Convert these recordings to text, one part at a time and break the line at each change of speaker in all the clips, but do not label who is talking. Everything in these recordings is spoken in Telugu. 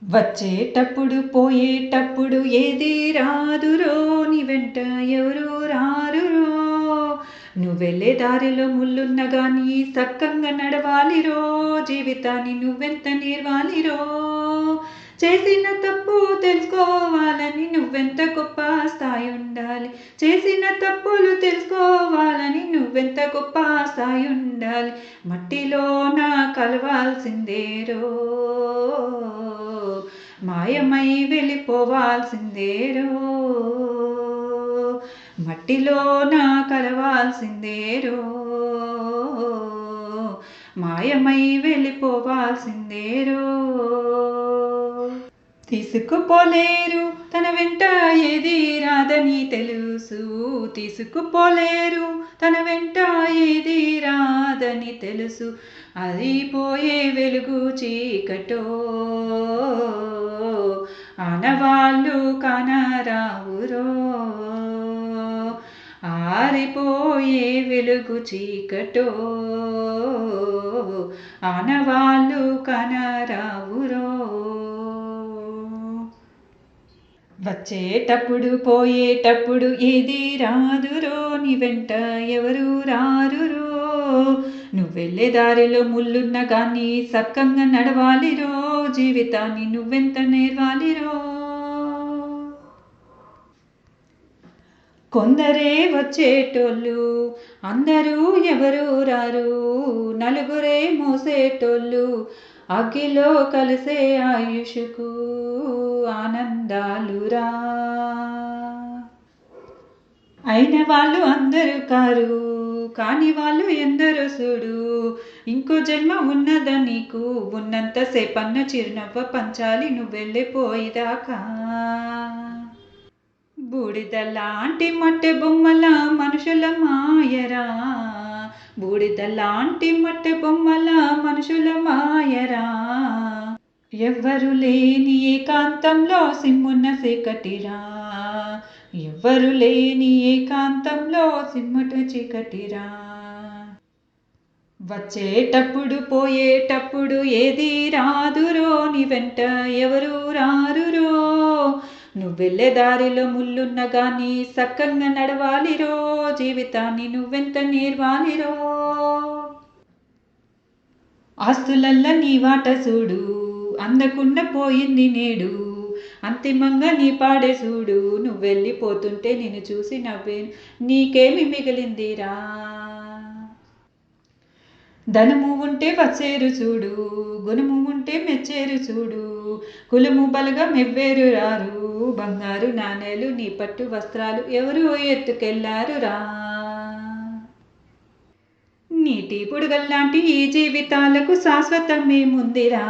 వచ్చేటప్పుడు పోయేటప్పుడు ఏది రాదురో నీ వెంట ఎవరు రారురో. నువ్వెళ్ళే దారిలో ముళ్ళున్న గాని సక్కంగా నడవాలిరో. జీవితాన్ని నువ్వెంత నేర్వాలిరో. చేసిన తప్పు తెలుసుకోవాలని నువ్వెంత గొప్ప స్థాయి ఉండాలి. చేసిన తప్పులు తెలుసుకోవాలని నువ్వెంత గొప్ప స్థాయి ఉండాలి. మట్టిలోన కలవాల్సిందేరో, మాయమై వెళ్ళిపోవాల్సిందేరో. మట్టిలోన కలవాల్సిందేరో, మాయమై వెళ్ళిపోవాల్సిందేరో. తీసుకుపోలేరు తన వెంట ఏది రాదని తెలుసు. తీసుకుపోలేరు తన వెంట ఏది రాదని తెలుసు. అది పోయే వెలుగు చీకటో, ఆనవాళ్ళు కానరావురో. ఆరిపోయే వెలుగు చీకటో, ఆనవాళ్ళు కానరావురో. వచ్చేటప్పుడు పోయేటప్పుడు ఏది రాదురో. నీ వెంట ఎవరు రారురో. నువ్వెళ్ళే దారిలో ముళ్ళున్న గాని సక్కంగా నడవాలిరో. జీవితాన్ని నువ్వెంత నేర్వాలిరో. కొందరే వచ్చేటోళ్ళు, అందరూ ఎవరు రారు. నలుగురే మోసేటోళ్ళు, అగ్గిలో కలిసే ఆయుషుకు ఆనందాలురా. అయిన వాళ్ళు అందరూ కారు, కాని వాళ్ళు ఎందరో చూడు. ఇంకో జన్మ ఉన్నదా నీకు, ఉన్నంత సేపన్న చిరునవ్వ పంచాలి నువ్వెళ్ళిపోయిదాకా. బూడిద లాంటి మట్టె బొమ్మల మనుషుల మాయరా. బూడిద లాంటి మట్టె బొమ్మల మనుషుల మాయరా. ఎవ్వరు లేని ఏకాంతంలో సిమ్మున్న చీకటిరా. ఎవ్వరు లేని ఏకాంతంలో సిమ్ముట చీకటిరా. వచ్చేటప్పుడు పోయేటప్పుడు ఏది రాదురో. నీ వెంట ఎవరు రారురో. నువ్వెళ్ళే దారిలో ముళ్ళున్న గాని సక్కంగా నడవాలిరో. జీవితాన్ని నువ్వెంత నేర్వాలిరో. ఆస్తులల్ల నీ వాట చూడు, అందకుండా పోయింది నేడు. అంతిమంగా నీ పాడే చూడు, నువ్వెళ్ళిపోతుంటే నిన్ను చూసి నవ్వేను. నీకేమి మిగిలిందిరా. ధనము ఉంటే వచ్చేరు చూడు, గుణము ఉంటే మెచ్చేరు చూడు. కులము బలగా మెవ్వేరు రారు. బంగారు నాణేలు నీ పట్టు వస్త్రాలు ఎవరు ఎత్తుకెళ్ళారురా. నీటి బుడగల్లాంటి ఈ జీవితాలకు శాశ్వతమేముందిరా.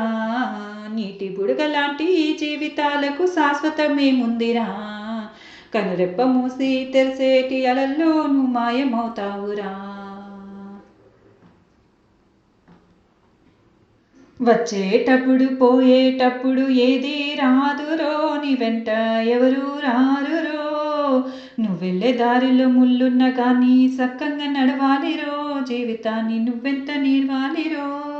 నీటి బుడగలాంటి ఈ జీవితాలకు శాశ్వతమేముందిరా. కనురెప్ప మూసి తెరిసేటి అలల్లో నువ్వు మాయమవుతావురా. వచ్చేటప్పుడు పోయేటప్పుడు ఏది రాదురో. నీ వెంట ఎవరు రారురో. నువ్వెళ్ళే దారిలో ముళ్ళున్న గాని సక్కంగా నడవాలిరో. జీవితాన్ని నువ్వెంత నేర్వాలిరో.